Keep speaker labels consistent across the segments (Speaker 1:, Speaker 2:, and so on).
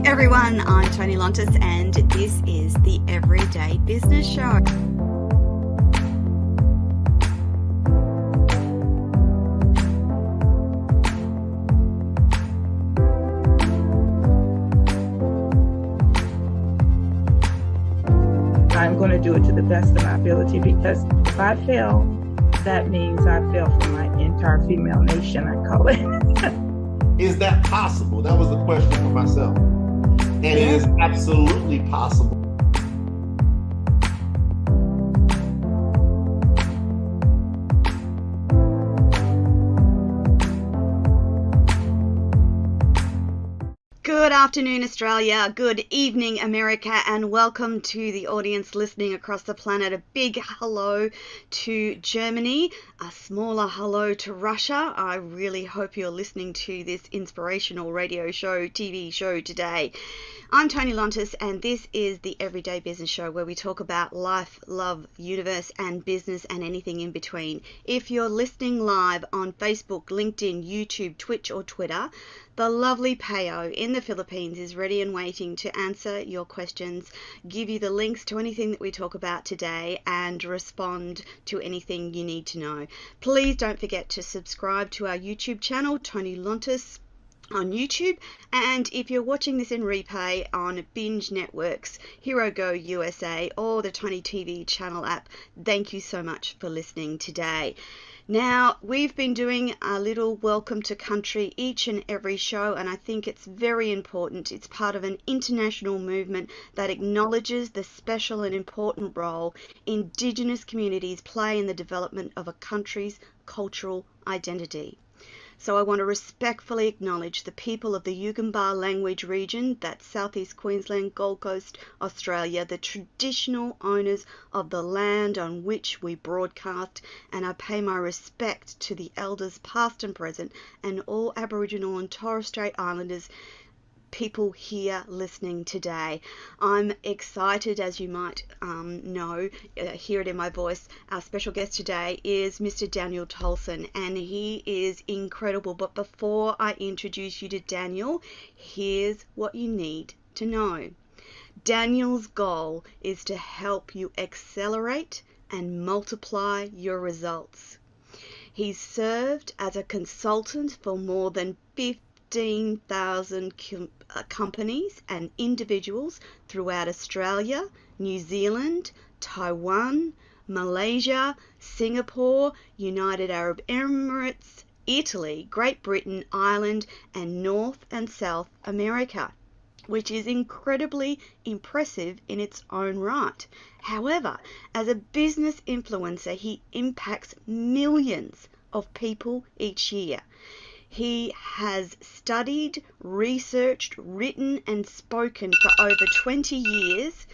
Speaker 1: everyone, I'm Toni Lontis and this is the Everyday Business Show.
Speaker 2: I'm going to do it to the best of my ability, because if I fail, that means I fail for my entire female nation, I call it.
Speaker 3: Is that possible? That was the question for myself. And it is absolutely possible.
Speaker 1: Good afternoon, Australia. Good evening, America, and welcome to the audience listening across the planet. A big hello to Germany, a smaller hello to Russia. I really hope you're listening to this inspirational radio show, TV show today. I'm Toni Lontis, and this is the Everyday Business Show, where we talk about life, love, universe, and business, and anything in between. If you're listening live on Facebook, LinkedIn, YouTube, Twitch, or Twitter, the lovely Payo in the Philippines is ready and waiting to answer your questions, give you the links to anything that we talk about today, and respond to anything you need to know. Please don't forget to subscribe to our YouTube channel, Toni Lontis, on YouTube, and if you're watching this in replay on Binge Networks, Hero Go USA, or the Toni TV channel app, thank you so much for listening today. Now, we've been doing a little welcome to country each and every show, and I think it's very important. It's part of an international movement that acknowledges the special and important role Indigenous communities play in the development of a country's cultural identity. So I want to respectfully acknowledge the people of the Yugambeh language region, that's Southeast Queensland, Gold Coast, Australia, the traditional owners of the land on which we broadcast, and I pay my respect to the elders past and present, and all Aboriginal and Torres Strait Islanders people here listening today. I'm excited, as you might know, hear it in my voice. Our special guest today is Mr. Daniel Tolson, and he is incredible. But before I introduce you to Daniel, here's what you need to know. Daniel's goal is to help you accelerate and multiply your results. He's served as a consultant for more than 15,000 companies and individuals throughout Australia, New Zealand, Taiwan, Malaysia, Singapore, United Arab Emirates, Italy, Great Britain, Ireland, and North and South America, which is incredibly impressive in its own right. However, as a business influencer, he impacts millions of people each year. He has studied, researched, written, and spoken for over 20 years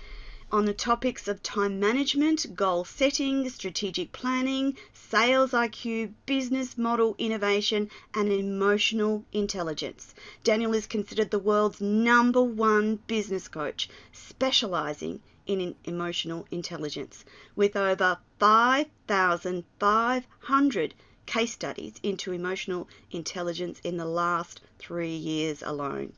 Speaker 1: on the topics of time management, goal setting, strategic planning, sales IQ, business model innovation, and emotional intelligence. Daniel is considered the world's #1 business coach, specializing in emotional intelligence, with over 5,500 case studies into emotional intelligence in the last 3 years alone.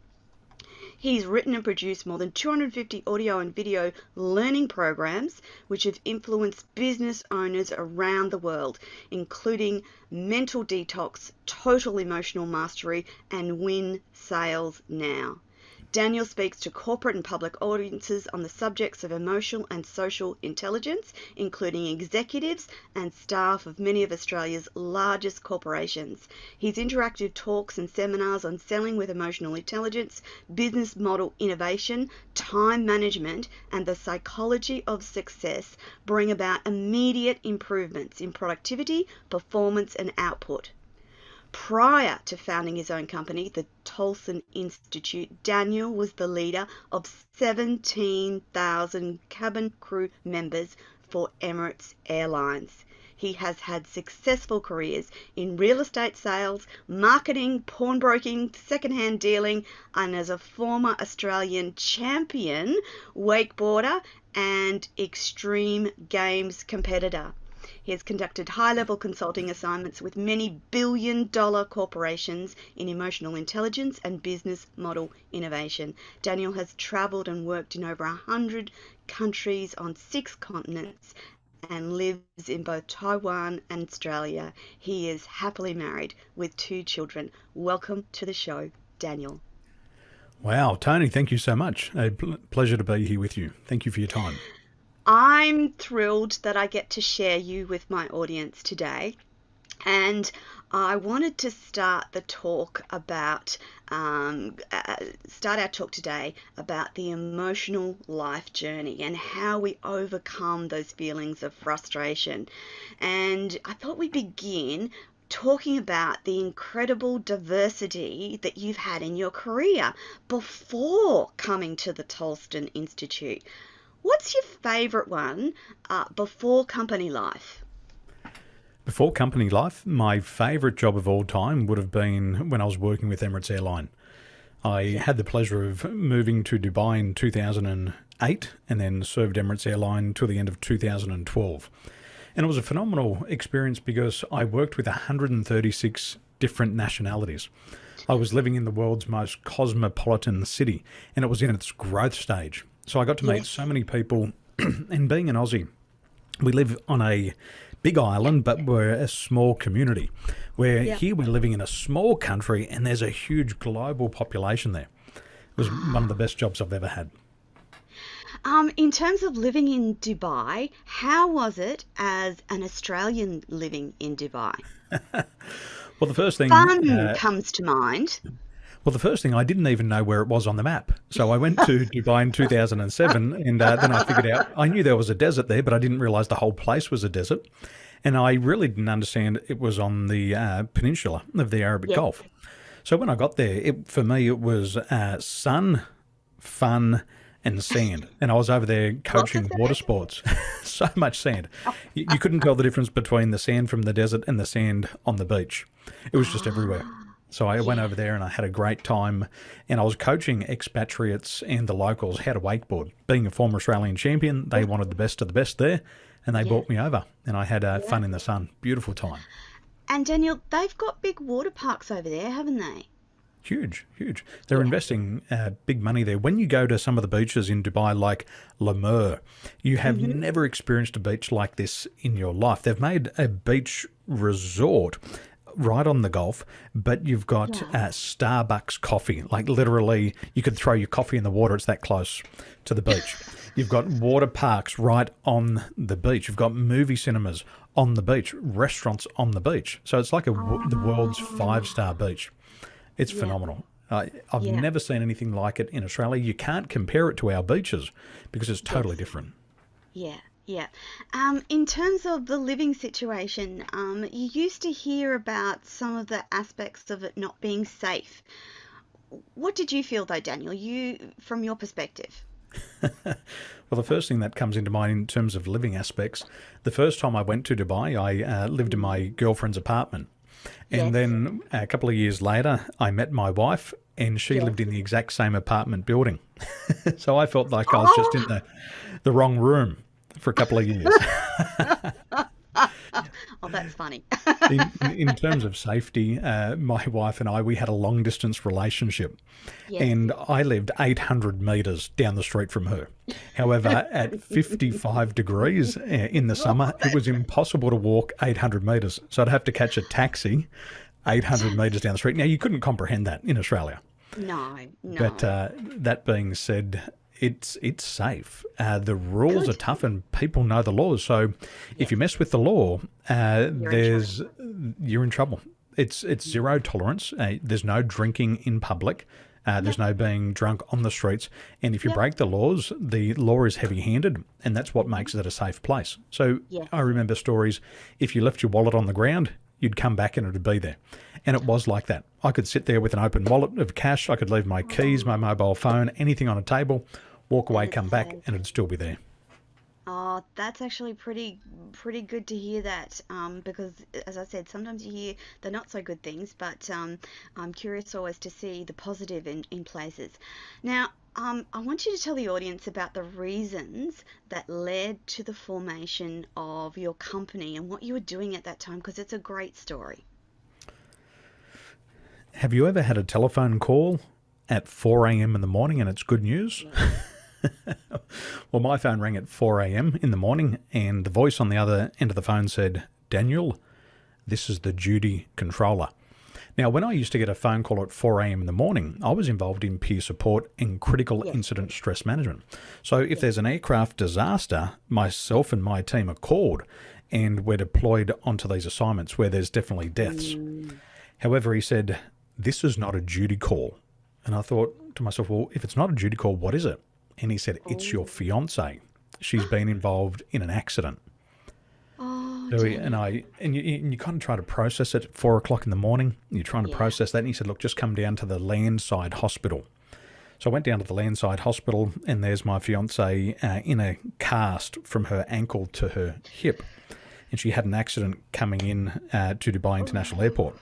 Speaker 1: He's written and produced more than 250 audio and video learning programs which have influenced business owners around the world, including Mental Detox, Total Emotional Mastery, and Win Sales Now. Daniel speaks to corporate and public audiences on the subjects of emotional and social intelligence, including executives and staff of many of Australia's largest corporations. His interactive talks and seminars on selling with emotional intelligence, business model innovation, time management, and the psychology of success bring about immediate improvements in productivity, performance, and output. Prior to founding his own company, the Tolson Institute, Daniel was the leader of 17,000 cabin crew members for Emirates Airlines. He has had successful careers in real estate sales, marketing, pawnbroking, second-hand dealing, and as a former Australian champion wakeboarder and extreme games competitor. He has conducted high-level consulting assignments with many billion-dollar corporations in emotional intelligence and business model innovation. Daniel has travelled and worked in over 100 countries on 6 continents and lives in both Taiwan and Australia. He is happily married with 2 children. Welcome to the show, Daniel.
Speaker 4: Wow, Toni, thank you so much. A pleasure to be here with you. Thank you for your time.
Speaker 1: I'm thrilled that I get to share you with my audience today. And I wanted to start our talk today about the emotional life journey and how we overcome those feelings of frustration. And I thought we'd begin talking about the incredible diversity that you've had in your career before coming to the Tolson Institute. What's your favourite one before company life?
Speaker 4: Before company life, my favourite job of all time would have been when I was working with Emirates Airline. I had the pleasure of moving to Dubai in 2008 and then served Emirates Airline till the end of 2012. And it was a phenomenal experience because I worked with 136 different nationalities. I was living in the world's most cosmopolitan city, and it was in its growth stage. So I got to meet so many people, and being an Aussie, we live on a big island, but we're a small community. Here we're living in a small country, and there's a huge global population there. It was one of the best jobs I've ever had.
Speaker 1: In terms of living in Dubai, how was it as an Australian living in Dubai?
Speaker 4: Well, the first thing
Speaker 1: comes to mind.
Speaker 4: Well, the first thing, I didn't even know where it was on the map. So I went to Dubai in 2007, and then I figured out, I knew there was a desert there, but I didn't realize the whole place was a desert. And I really didn't understand it was on the peninsula of the Arabic Gulf. So when I got there, for me, it was sun, fun, and sand. And I was over there coaching water sports. So much sand. You couldn't tell the difference between the sand from the desert and the sand on the beach. It was just everywhere. So I went over there and I had a great time, and I was coaching expatriates and the locals how to wakeboard. Being a former Australian champion, they wanted the best of the best there, and they brought me over, and I had fun in the sun. Beautiful time.
Speaker 1: And Daniel, they've got big water parks over there, haven't they?
Speaker 4: Huge. They're investing big money there. When you go to some of the beaches in Dubai, like Lamur, you have never experienced a beach like this in your life. They've made a beach resort right on the Gulf, but you've got Starbucks coffee. Like literally, you could throw your coffee in the water. It's that close to the beach. You've got water parks right on the beach. You've got movie cinemas on the beach, restaurants on the beach. So it's like the world's 5-star beach. It's phenomenal. I've never seen anything like it in Australia. You can't compare it to our beaches because it's totally different.
Speaker 1: Yeah. In terms of the living situation, you used to hear about some of the aspects of it not being safe. What did you feel though, Daniel, from your perspective?
Speaker 4: Well, the first thing that comes into mind in terms of living aspects, the first time I went to Dubai, I lived in my girlfriend's apartment. And then a couple of years later, I met my wife, and she lived in the exact same apartment building. So I felt like I was just in the wrong room for a couple of years.
Speaker 1: Oh, that's funny.
Speaker 4: in terms of safety, my wife and I, we had a long distance relationship, and I lived 800 meters down the street from her. However, at 55 degrees in the summer, it was impossible to walk 800 meters. So I'd have to catch a taxi 800 meters down the street. Now, you couldn't comprehend that in Australia.
Speaker 1: No.
Speaker 4: But that being said, it's safe. The rules are tough, and people know the laws. So if you mess with the law, you're in trouble. It's zero tolerance. There's no drinking in public. There's no being drunk on the streets. And if you break the laws, the law is heavy-handed, and that's what makes it a safe place. So I remember stories, if you left your wallet on the ground, you'd come back and it would be there. And it was like that. I could sit there with an open wallet of cash. I could leave my keys, my mobile phone, anything on a table, walk away, come back, and it'd still be there.
Speaker 1: Oh, that's actually pretty good to hear that, because, as I said, sometimes you hear the not so good things, but I'm curious always to see the positive in places. Now, I want you to tell the audience about the reasons that led to the formation of your company and what you were doing at that time, because it's a great story.
Speaker 4: Have you ever had a telephone call at 4 a.m. in the morning and it's good news? Well, my phone rang at 4 a.m. in the morning and the voice on the other end of the phone said, "Daniel, this is the duty controller." Now, when I used to get a phone call at 4 a.m. in the morning, I was involved in peer support and critical incident stress management. So if there's an aircraft disaster, myself and my team are called and we're deployed onto these assignments where there's definitely deaths. However, he said, "This is not a duty call." And I thought to myself, well, if it's not a duty call, what is it? And he said, "It's your fiance. She's been involved in an accident." So you kind of try to process it at 4 o'clock in the morning. You're trying to process that. And he said, "Look, just come down to the landside hospital." So I went down to the landside hospital and there's my fiance in a cast from her ankle to her hip. And she had an accident coming in to Dubai International Airport.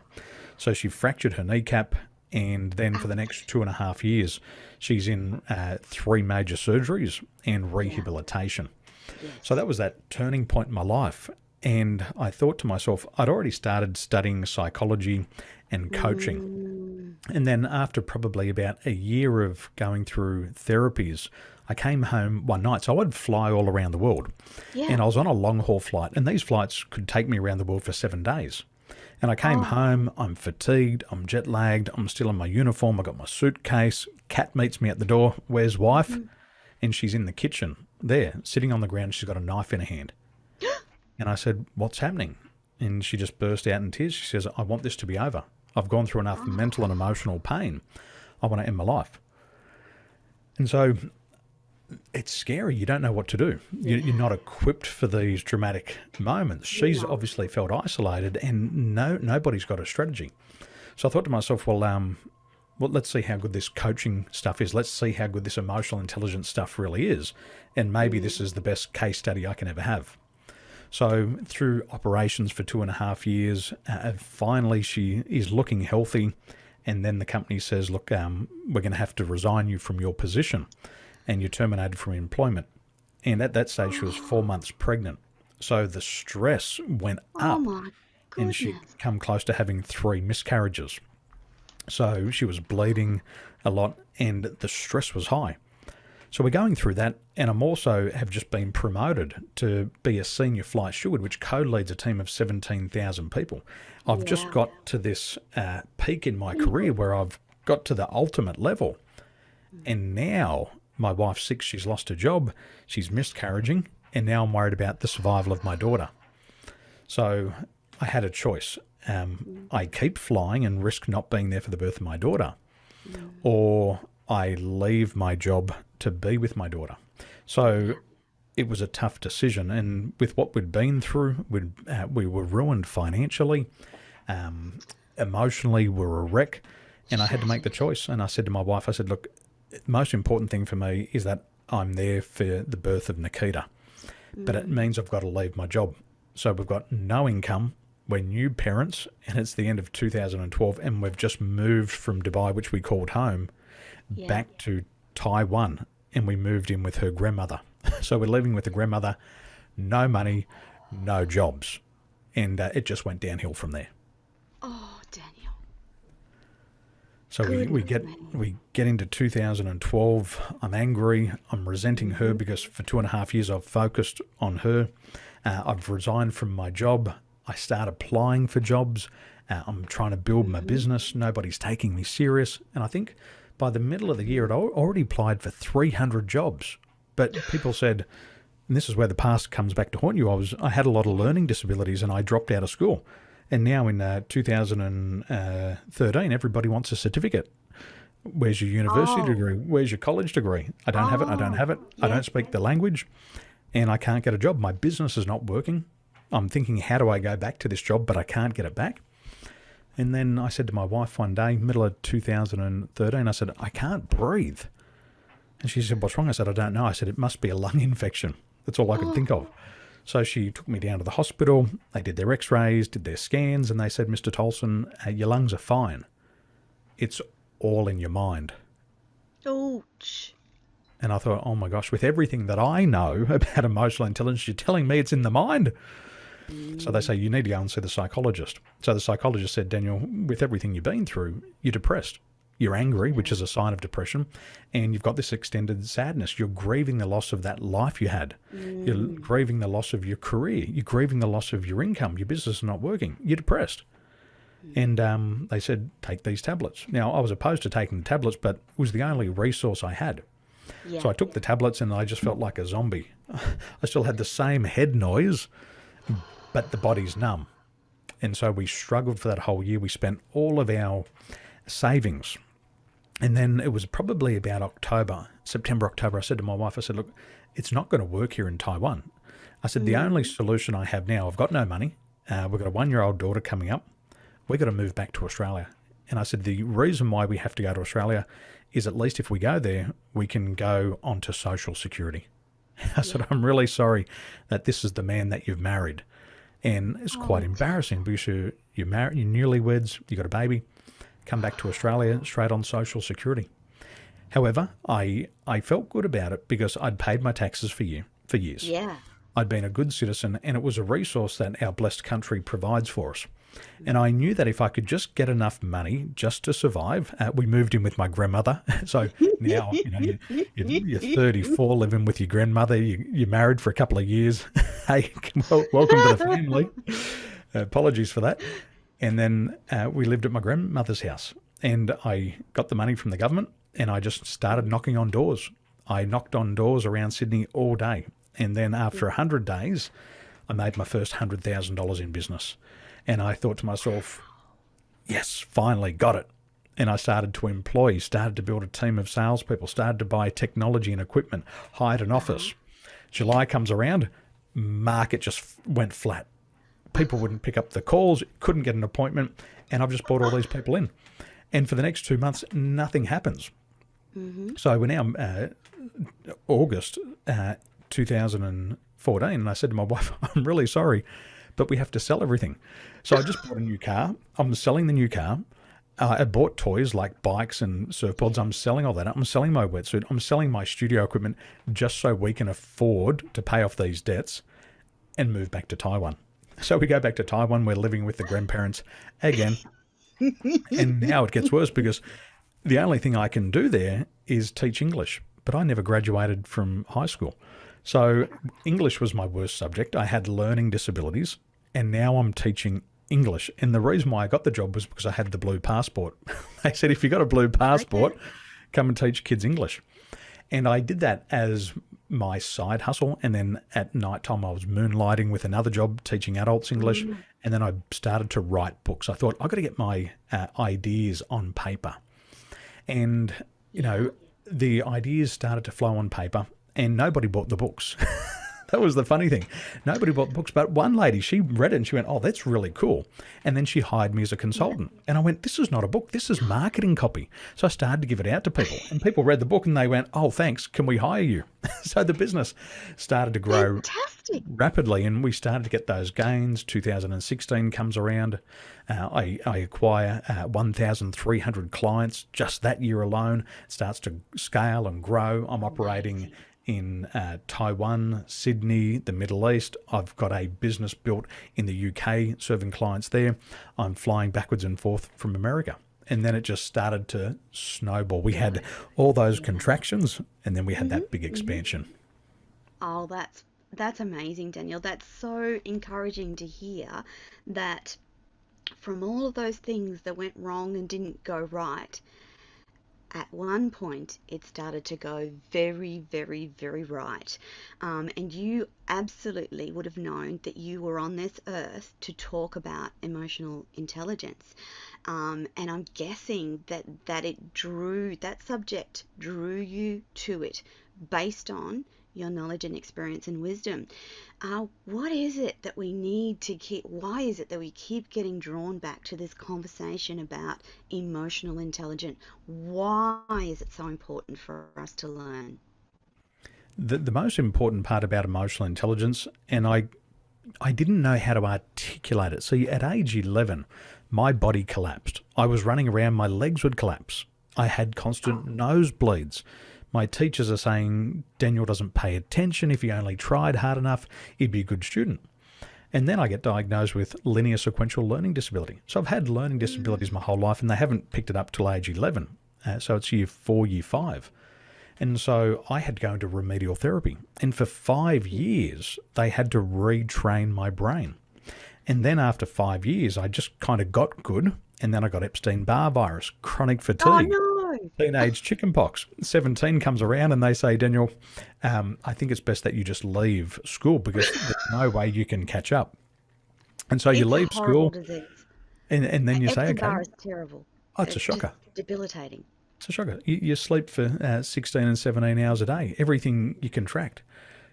Speaker 4: So she fractured her kneecap. And then for the next 2.5 years, she's in 3 major surgeries and rehabilitation. So that was that turning point in my life. And I thought to myself, I'd already started studying psychology and coaching. And then after probably about a year of going through therapies, I came home one night. So I would fly all around the world. And I was on a long haul flight. And these flights could take me around the world for 7 days. And I came home, I'm fatigued, I'm jet lagged, I'm still in my uniform, I got my suitcase, Kat meets me at the door, "Where's wife?" And she's in the kitchen there, sitting on the ground, she's got a knife in her hand. And I said, "What's happening?" And she just burst out in tears. She says, "I want this to be over. I've gone through enough mental and emotional pain. I want to end my life." And so it's scary. You don't know what to do. You're not equipped for these dramatic moments. She's obviously felt isolated and nobody's got a strategy. So I thought to myself, well, let's see how good this coaching stuff is. Let's see how good this emotional intelligence stuff really is. And maybe this is the best case study I can ever have. So through operations for 2.5 years, finally she is looking healthy. And then the company says, "Look, we're going to have to resign you from your position. And you're terminated from employment." And at that stage, she was 4 months pregnant. So the stress went up. And she'd come close to having 3 miscarriages. So she was bleeding a lot and the stress was high. So we're going through that. And I'm also have just been promoted to be a senior flight steward, which co-leads a team of 17,000 people. I've just got to this peak in my career where I've got to the ultimate level. And now my wife's sick, she's lost her job, she's miscarriaging, and now I'm worried about the survival of my daughter. So I had a choice. I keep flying and risk not being there for the birth of my daughter, or I leave my job to be with my daughter. So it was a tough decision. And with what we'd been through, we were ruined financially, emotionally, we were a wreck. And I had to make the choice. And I said to my wife, I said, "Look, the most important thing for me is that I'm there for the birth of Nikita. But it means I've got to leave my job." So we've got no income. We're new parents and it's the end of 2012 and we've just moved from Dubai, which we called home, back to Taiwan. And we moved in with her grandmother. So we're living with the grandmother, no money, no jobs. And it just went downhill from there.
Speaker 1: Oh, Daniel.
Speaker 4: So we get into 2012. I'm angry. I'm resenting her because for 2.5 years I've focused on her. I've resigned from my job. I start applying for jobs. I'm trying to build my business. Nobody's taking me serious. And I think by the middle of the year, I'd already applied for 300 jobs. But people said, and this is where the past comes back to haunt you, I had a lot of learning disabilities and I dropped out of school. And now in 2013, everybody wants a certificate. Where's your university degree? Where's your college degree? I don't have it. I don't have it. I don't speak the language and I can't get a job. My business is not working. I'm thinking, how do I go back to this job, but I can't get it back? And then I said to my wife one day, middle of 2013, I said, "I can't breathe." And she said, "What's wrong?" I said, "I don't know." I said, "It must be a lung infection." That's all I could think of. So she took me down to the hospital. They did their x-rays, did their scans, and they said, "Mr. Tolson, your lungs are fine. It's all in your mind."
Speaker 1: Ouch.
Speaker 4: And I thought, oh my gosh, with everything that I know about emotional intelligence, you're telling me it's in the mind. So they say, you need to go and see the psychologist. So the psychologist said, Daniel, with everything you've been through, you're depressed. You're angry, which is a sign of depression, and you've got this extended sadness. You're grieving the loss of that life you had. You're grieving the loss of your career. You're grieving the loss of your income. Your business is not working. You're depressed. And they said, take these tablets. Now, I was opposed to taking the tablets, but it was the only resource I had. So I took the tablets and I just felt like a zombie. I still had the same head noise, but the body's numb. And so we struggled for that whole year. We spent all of our savings. And then it was probably about September, October, I said to my wife, I said, look, it's not going to work here in Taiwan. I said, the only solution I have now, I've got no money. We've got a 1-year-old daughter coming up. We've got to move back to Australia. And I said, the reason why we have to go to Australia is at least if we go there, we can go onto Social Security. I said, I'm really sorry that this is the man that you've married. And it's quite embarrassing because you're married, you're newlyweds, you got a baby, come back to Australia straight on Social Security. However, I felt good about it because I'd paid my taxes for years.
Speaker 1: Yeah.
Speaker 4: I'd been a good citizen, and it was a resource that our blessed country provides for us. And I knew that if I could just get enough money just to survive, we moved in with my grandmother. So now, you're 34, living with your grandmother. You're married for a couple of years. Hey, welcome to the family. Apologies for that. And then we lived at my grandmother's house, and I got the money from the government, and I just started knocking on doors. I knocked on doors around Sydney all day. And then after 100 days, I made my first $100,000 in business. And I thought to myself, yes, finally got it. And I started to employ, started to build a team of salespeople, started to buy technology and equipment, hired an office. July comes around, market just went flat. People wouldn't pick up the calls, couldn't get an appointment, and I've just brought all these people in. And for the next 2 months, nothing happens. So we're now August 2014, and I said to my wife, I'm really sorry, but we have to sell everything. So I just bought a new car. I'm selling the new car. I bought toys like bikes and surfboards. I'm selling all that. I'm selling my wetsuit. I'm selling my studio equipment just so we can afford to pay off these debts and move back to Taiwan. So we go back to Taiwan. We're living with the grandparents again. And now it gets worse because the only thing I can do there is teach English. But I never graduated from high school. So English was my worst subject. I had learning disabilities, and now I'm teaching English. And the reason why I got the job was because I had the blue passport. They said, if you got a blue passport, come and teach kids English. And I did that as my side hustle. And then at night time, I was moonlighting with another job teaching adults English. And then I started to write books. I thought, I've got to get my ideas on paper. And, the ideas started to flow on paper, and nobody bought the books. That was the funny thing. Nobody bought the books, but one lady, she read it and she went, oh, that's really cool. And then she hired me as a consultant. And I went, this is not a book. This is marketing copy. So I started to give it out to people, and people read the book and they went, oh, thanks. Can we hire you? So the business started to grow rapidly, and we started to get those gains. 2016 comes around. I acquire 1,300 clients just that year alone. It starts to scale and grow. I'm operating in Taiwan, Sydney, the Middle East. I've got a business built in the UK serving clients there. I'm flying backwards and forth from America. And then it just started to snowball. We had all those contractions, and then we had that big expansion.
Speaker 1: Oh, that's amazing, Daniel. That's so encouraging to hear that from all of those things that went wrong and didn't go right, at one point it started to go very, very, very right. And you absolutely would have known that you were on this earth to talk about emotional intelligence. And I'm guessing that that subject drew you to it based on your knowledge and experience and wisdom. What is it that we need to why is it that we keep getting drawn back to this conversation about emotional intelligence? Why is it so important for us to learn?
Speaker 4: The most important part about emotional intelligence, and I didn't know how to articulate it. See, at age 11, my body collapsed. I was running around, my legs would collapse. I had constant nosebleeds. My teachers are saying Daniel doesn't pay attention. If he only tried hard enough, he'd be a good student. And then I get diagnosed with linear sequential learning disability. So I've had learning disabilities my whole life, and they haven't picked it up till age 11. So it's year 4, year 5. And so I had to go into remedial therapy. And for 5 years, they had to retrain my brain. And then after 5 years, I just kind of got good. And then I got Epstein-Barr virus, chronic fatigue, teenage chickenpox. 17 comes around and they say, Daniel, I think it's best that you just leave school because there's no way you can catch up. And so you leave school and then you say, okay.
Speaker 1: Epstein-Barr is terrible.
Speaker 4: Oh, it's a shocker.
Speaker 1: Debilitating.
Speaker 4: It's a shocker. You sleep for 16 and 17 hours a day, everything you contract.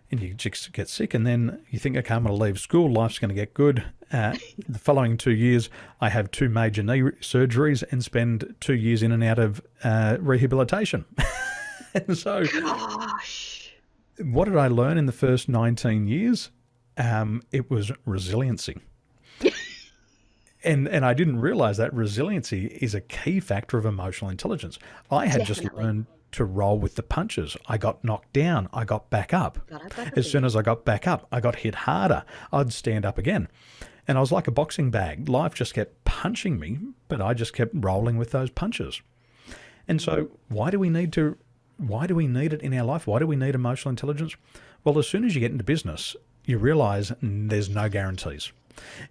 Speaker 4: And you just get sick, and then you think, okay, I'm going to leave school, life's going to get good. The following 2 years, I have 2 major knee surgeries and spend 2 years in and out of rehabilitation. And so,
Speaker 1: Gosh.
Speaker 4: What did I learn in the first 19 years? It was resiliency. And I didn't realize that resiliency is a key factor of emotional intelligence. I had just learned to roll with the punches. I got knocked down. I got back up. As soon as I got back up, I got hit harder. I'd stand up again. And I was like a boxing bag. Life just kept punching me, but I just kept rolling with those punches. And so why do we need it in our life? Why do we need emotional intelligence? Well, as soon as you get into business, you realize there's no guarantees.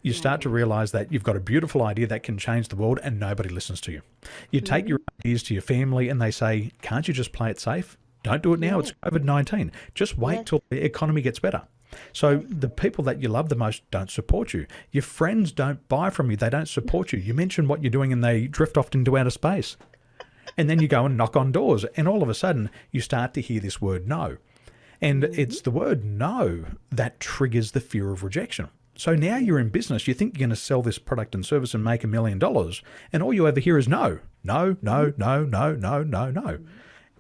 Speaker 4: You start to realize that you've got a beautiful idea that can change the world and nobody listens to you. You take your ideas to your family and they say, can't you just play it safe? Don't do it now. It's COVID-19. Just wait till the economy gets better. So the people that you love the most don't support you. Your friends don't buy from you. They don't support you. You mention what you're doing and they drift off into outer space. And then you go and knock on doors and all of a sudden you start to hear this word no. And it's the word no that triggers the fear of rejection. So now you're in business, you think you're going to sell this product and service and make $1 million, and all you ever hear is no, no, no, no, no, no, no, no.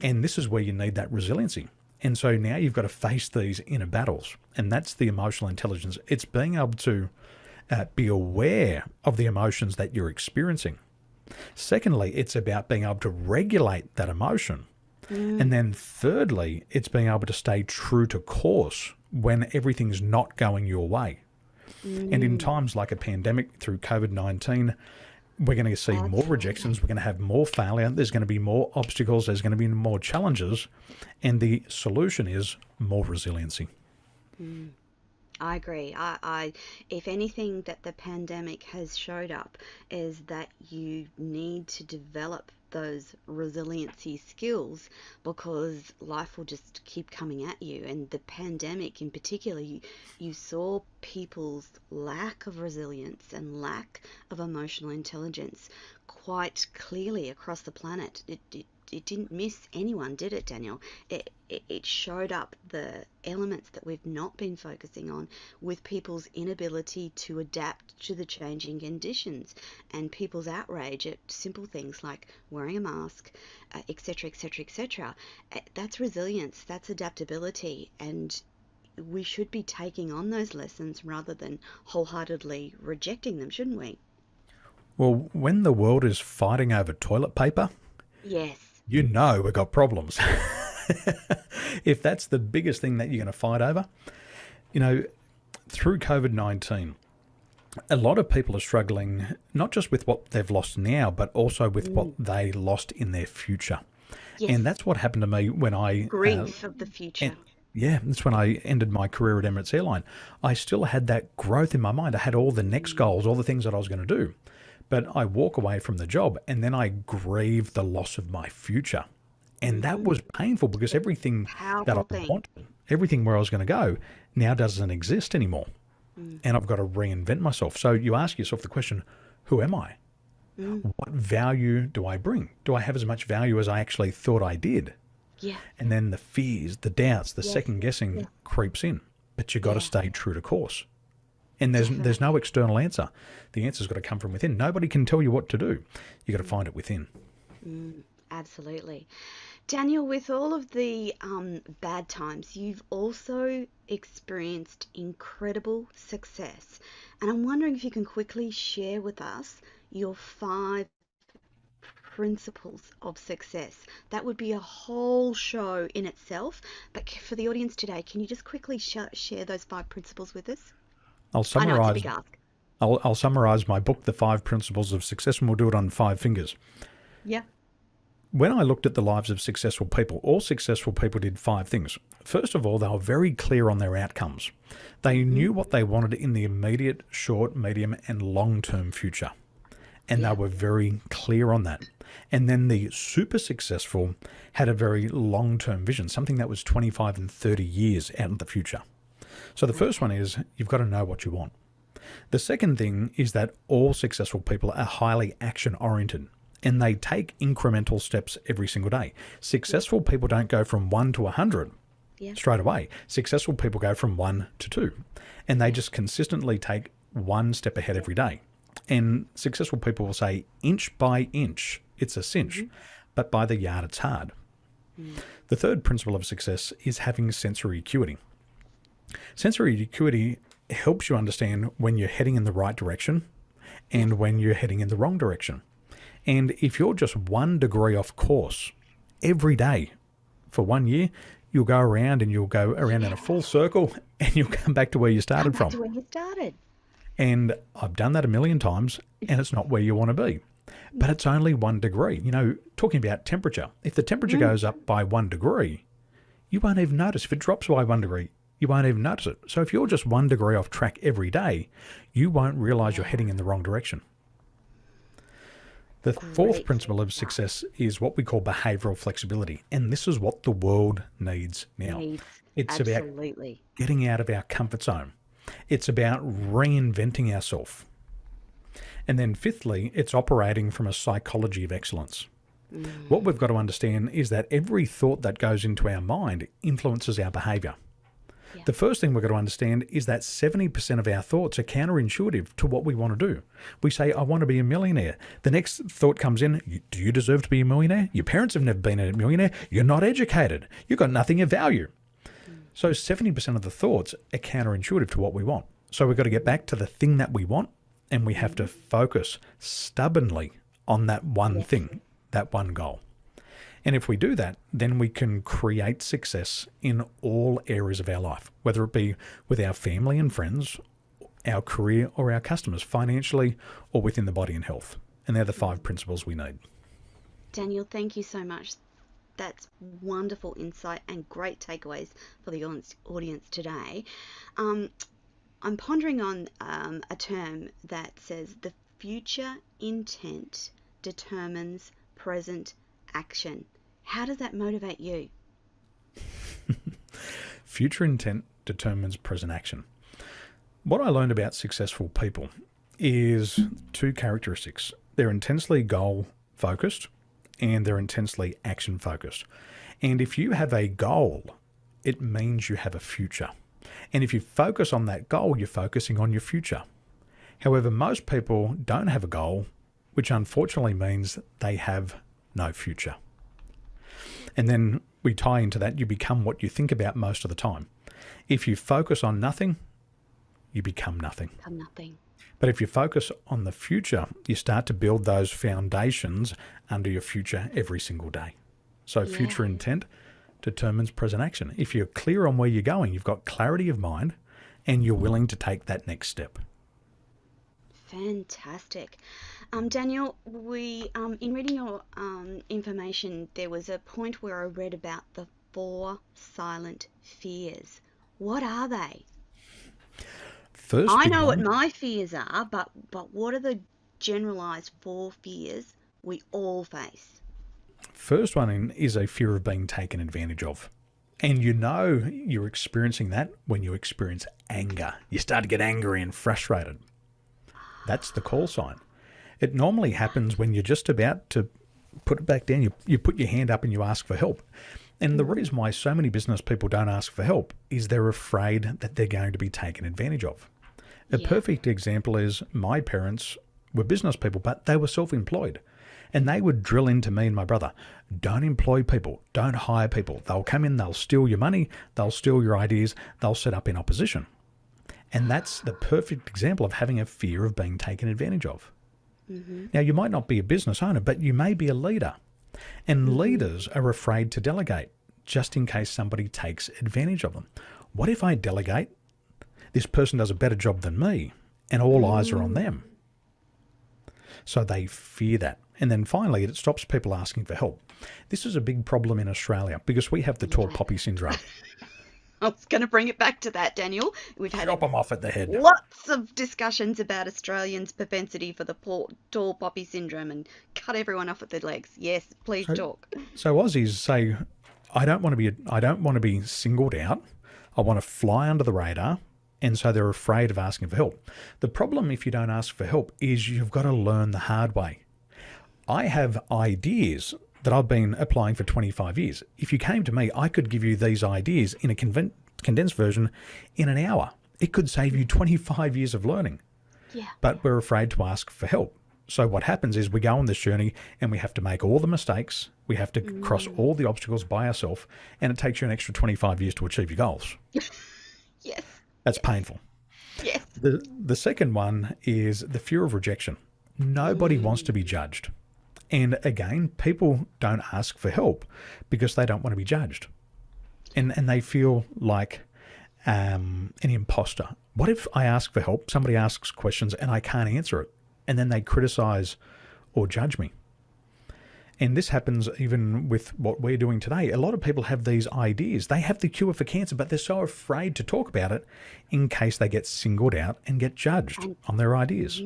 Speaker 4: And this is where you need that resiliency. And so now you've got to face these inner battles, and that's the emotional intelligence. It's being able to be aware of the emotions that you're experiencing. Secondly, it's about being able to regulate that emotion. And then thirdly, it's being able to stay true to course when everything's not going your way. And in times like a pandemic through COVID-19, we're going to see more rejections. We're going to have more failure. There's going to be more obstacles. There's going to be more challenges. And the solution is more resiliency.
Speaker 1: I agree. I if anything that the pandemic has showed up is that you need to develop those resiliency skills because life will just keep coming at you. And the pandemic in particular, you saw people's lack of resilience and lack of emotional intelligence quite clearly across the planet. It didn't miss anyone, did it, Daniel? It showed up the elements that we've not been focusing on with people's inability to adapt to the changing conditions and people's outrage at simple things like wearing a mask, etc., etc., etc. That's resilience, that's adaptability, and we should be taking on those lessons rather than wholeheartedly rejecting them, shouldn't we?
Speaker 4: Well, when the world is fighting over toilet paper,
Speaker 1: yes,
Speaker 4: you know we've got problems. If that's the biggest thing that you're going to fight over, through COVID-19, a lot of people are struggling not just with what they've lost now, but also with what they lost in their future.
Speaker 1: yes.
Speaker 4: And that's what happened to me when I...
Speaker 1: Grief of the future.
Speaker 4: that's when I ended my career at Emirates Airline. I still had that growth in my mind. I had all the next goals, all the things that I was going to do. But I walk away from the job and then I grieve the loss of my future. And that was painful because everything that I wanted, everything where I was going to go, now doesn't exist anymore. And I've got to reinvent myself. So you ask yourself the question, who am I? What value do I bring? Do I have as much value as I actually thought I did?
Speaker 1: Yeah.
Speaker 4: And then the fears, the doubts, the second guessing creeps in. But you've got to stay true to course. And there's no external answer. The answer's got to come from within. Nobody can tell you what to do. You've got to find it within.
Speaker 1: Absolutely. Daniel, with all of the bad times, you've also experienced incredible success. And I'm wondering if you can quickly share with us your 5 principles of success. That would be a whole show in itself. But for the audience today, can you just quickly share those 5 principles with us?
Speaker 4: I'll
Speaker 1: I know it's a
Speaker 4: summarize.
Speaker 1: big ask.
Speaker 4: I'll summarize my book, The 5 Principles of Success, and we'll do it on 5 fingers.
Speaker 1: Yeah.
Speaker 4: When I looked at the lives of successful people, all successful people did 5 things. First of all, they were very clear on their outcomes. They knew what they wanted in the immediate, short, medium, and long-term future. And they were very clear on that. And then the super successful had a very long-term vision, something that was 25 and 30 years out in the future. So the first one is you've got to know what you want. The second thing is that all successful people are highly action-oriented and they take incremental steps every single day. Successful people don't go from 1 to 100 straight away. Successful people go from 1 to 2 and they just consistently take one step ahead every day. And successful people will say, inch by inch, it's a cinch, but by the yard, it's hard. The third principle of success is having sensory acuity. Sensory acuity helps you understand when you're heading in the right direction and when you're heading in the wrong direction. And if you're just 1 degree off course every day for 1 year, you'll go around and you'll go around in a full circle and you'll come back to where you started from.
Speaker 1: To where you started.
Speaker 4: And I've done that a million times and it's not where you want to be. But it's only 1 degree. You know, talking about temperature, if the temperature goes up by 1 degree, you won't even notice. If it drops by 1 degree, you won't even notice it. So if you're just 1 degree off track every day, you won't realize you're heading in the wrong direction. The fourth principle of success is what we call behavioral flexibility. And this is what the world needs now. It's about getting out of our comfort zone. It's about reinventing ourselves. And then fifthly, it's operating from a psychology of excellence. What we've got to understand is that every thought that goes into our mind influences our behavior. The first thing we've got to understand is that 70% of our thoughts are counterintuitive to what we want to do. We say, I want to be a millionaire. The next thought comes in, do you deserve to be a millionaire? Your parents have never been a millionaire. You're not educated. You've got nothing of value. So 70% of the thoughts are counterintuitive to what we want. So we've got to get back to the thing that we want, and we have to focus stubbornly on that one thing, that one goal. And if we do that, then we can create success in all areas of our life, whether it be with our family and friends, our career, or our customers, financially or within the body and health. And they're the 5 principles we need.
Speaker 1: Daniel, thank you so much. That's wonderful insight and great takeaways for the audience today. I'm pondering on a term that says the future intent determines present action. How does that motivate you?
Speaker 4: Future intent determines present action. What I learned about successful people is 2 characteristics. They're intensely goal focused and they're intensely action focused. And if you have a goal, it means you have a future. And if you focus on that goal, you're focusing on your future. However, most people don't have a goal, which unfortunately means they have no future. And then we tie into that, you become what you think about most of the time. If you focus on nothing, you become nothing. But if you focus on the future, you start to build those foundations under your future every single day. So future intent determines present action. If you're clear on where you're going, you've got clarity of mind, and you're willing to take that next step.
Speaker 1: Fantastic. Daniel, in reading your information, there was a point where I read about the 4 silent fears. What are they? I know what my fears are, but what are the generalized 4 fears we all face?
Speaker 4: First one is a fear of being taken advantage of. And you know you're experiencing that when you experience anger. You start to get angry and frustrated. That's the call sign. It normally happens when you're just about to put it back down. You put your hand up and you ask for help. And the reason why so many business people don't ask for help is they're afraid that they're going to be taken advantage of. A perfect example is my parents were business people, but they were self-employed. And they would drill into me and my brother, don't employ people, don't hire people. They'll come in, they'll steal your money, they'll steal your ideas, they'll set up in opposition. And that's the perfect example of having a fear of being taken advantage of. Now, you might not be a business owner, but you may be a leader. And leaders are afraid to delegate just in case somebody takes advantage of them. What if I delegate? This person does a better job than me, and all eyes are on them. So they fear that. And then finally, it stops people asking for help. This is a big problem in Australia because we have the tall poppy syndrome.
Speaker 1: I was going to bring it back to that, Daniel. We've had
Speaker 4: Chop them off at the head.
Speaker 1: lots of discussions about Australians' propensity for the tall poppy syndrome and cut everyone off at the legs. Yes, please talk.
Speaker 4: So Aussies say, I don't want to be singled out. I want to fly under the radar. And so they're afraid of asking for help. The problem if you don't ask for help is you've got to learn the hard way. I have ideas that I've been applying for 25 years. If you came to me, I could give you these ideas in a condensed version in an hour. It could save you 25 years of learning.
Speaker 1: Yeah.
Speaker 4: But we're afraid to ask for help. So what happens is we go on this journey and we have to make all the mistakes. We have to cross all the obstacles by ourselves. And it takes you an extra 25 years to achieve your goals.
Speaker 1: Yes.
Speaker 4: That's painful.
Speaker 1: Yes.
Speaker 4: The second one is the fear of rejection. Nobody wants to be judged. And again, people don't ask for help because they don't want to be judged. And they feel like an imposter. What if I ask for help, somebody asks questions and I can't answer it, and then they criticize or judge me? And this happens even with what we're doing today. A lot of people have these ideas. They have the cure for cancer, but they're so afraid to talk about it in case they get singled out and get judged on their ideas.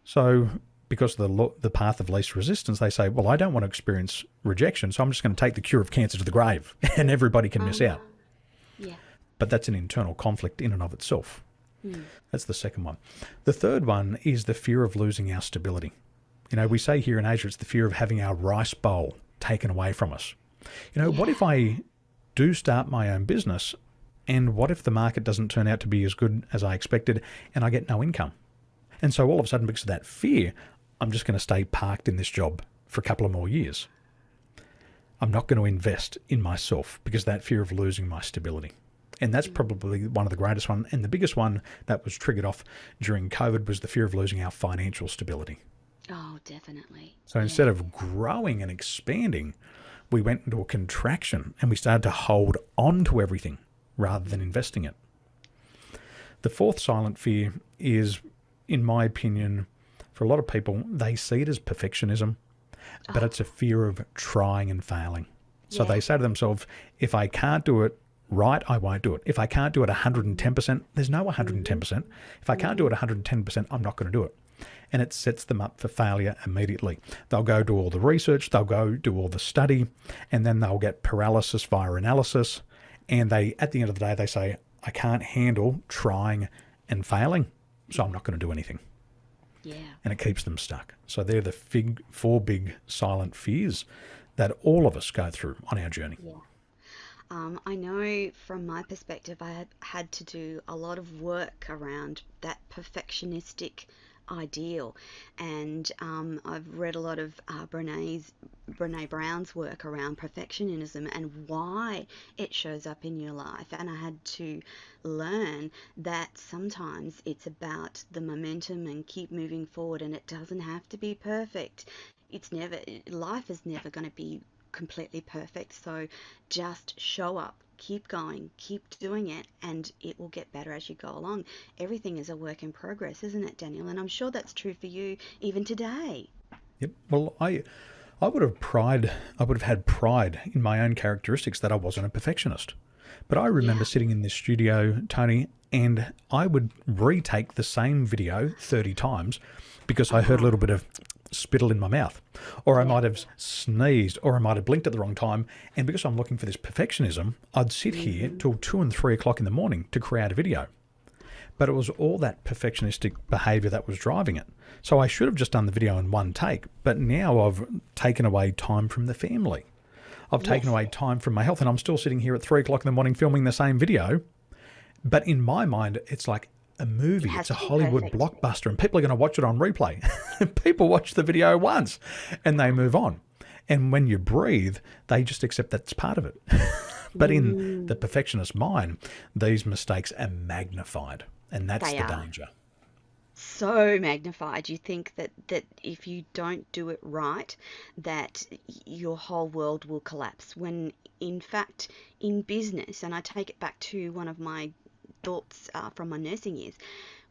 Speaker 4: So because of the path of least resistance, they say, well, I don't want to experience rejection, so I'm just going to take the cure of cancer to the grave and everybody can miss out.
Speaker 1: Yeah.
Speaker 4: But that's an internal conflict in and of itself. That's the second one. The third one is the fear of losing our stability. You know, we say here in Asia, it's the fear of having our rice bowl taken away from us. You know, what if I do start my own business, and what if the market doesn't turn out to be as good as I expected and I get no income? And so all of a sudden, because of that fear, I'm just going to stay parked in this job for a couple of more years. I'm not going to invest in myself because of that fear of losing my stability. And that's probably one of the greatest one. And the biggest one that was triggered off during COVID was the fear of losing our financial stability.
Speaker 1: Oh, definitely.
Speaker 4: So instead of growing and expanding, we went into a contraction and we started to hold on to everything rather than investing it. The fourth silent fear is, in my opinion, for a lot of people, they see it as perfectionism, but it's a fear of trying and failing. So they say to themselves, if I can't do it right, I won't do it. If I can't do it 110%, there's no 110%. If I can't do it 110%, I'm not going to do it. And it sets them up for failure immediately. They'll go do all the research, they'll go do all the study, and then they'll get paralysis via analysis. And they, at the end of the day, they say, I can't handle trying and failing, so I'm not going to do anything.
Speaker 1: Yeah.
Speaker 4: And it keeps them stuck. So they're the four big silent fears that all of us go through on our journey.
Speaker 1: Yeah. I know from my perspective, I had to do a lot of work around that perfectionistic ideal, and I've read a lot of Brene Brown's work around perfectionism and why it shows up in your life. And I had to learn that sometimes it's about the momentum and keep moving forward, and it doesn't have to be perfect. Life is never going to be completely perfect, so just show up, keep going, keep doing it, and it will get better as you go along. Everything is a work in progress, isn't it, Daniel? And I'm sure that's true for you even today.
Speaker 4: Yep. Well, I would have had pride in my own characteristics that I wasn't a perfectionist. But I remember sitting in this studio, Toni, and I would retake the same video 30 times because I heard a little bit of spittle in my mouth, or I might have sneezed, or I might have blinked at the wrong time. And because I'm looking for this perfectionism, I'd sit here till 2 and 3 o'clock in the morning to create a video. But it was all that perfectionistic behavior that was driving it. So I should have just done the video in one take, but now I've taken away time from the family. I've taken away time from my health, and I'm still sitting here at 3 o'clock in the morning filming the same video. But in my mind, it's like a movie. It's a Hollywood blockbuster, and people are going to watch it on replay. People watch the video once and they move on. And when you breathe, they just accept that's part of it. But in the perfectionist mind, these mistakes are magnified, and that's the danger.
Speaker 1: so magnified. You think that if you don't do it right, that your whole world will collapse. When in fact, in business, and I take it back to one of my thoughts from my nursing years,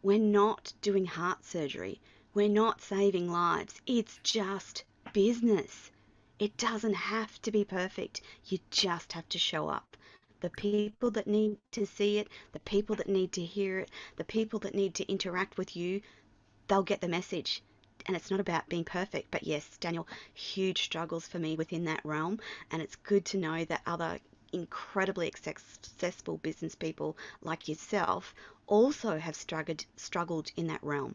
Speaker 1: we're not doing heart surgery. We're not saving lives. It's just business. It doesn't have to be perfect. You just have to show up. The people that need to see it, the people that need to hear it, the people that need to interact with you, they'll get the message. And it's not about being perfect. But yes, Daniel, huge struggles for me within that realm. And it's good to know that other incredibly successful business people like yourself also have struggled in that realm.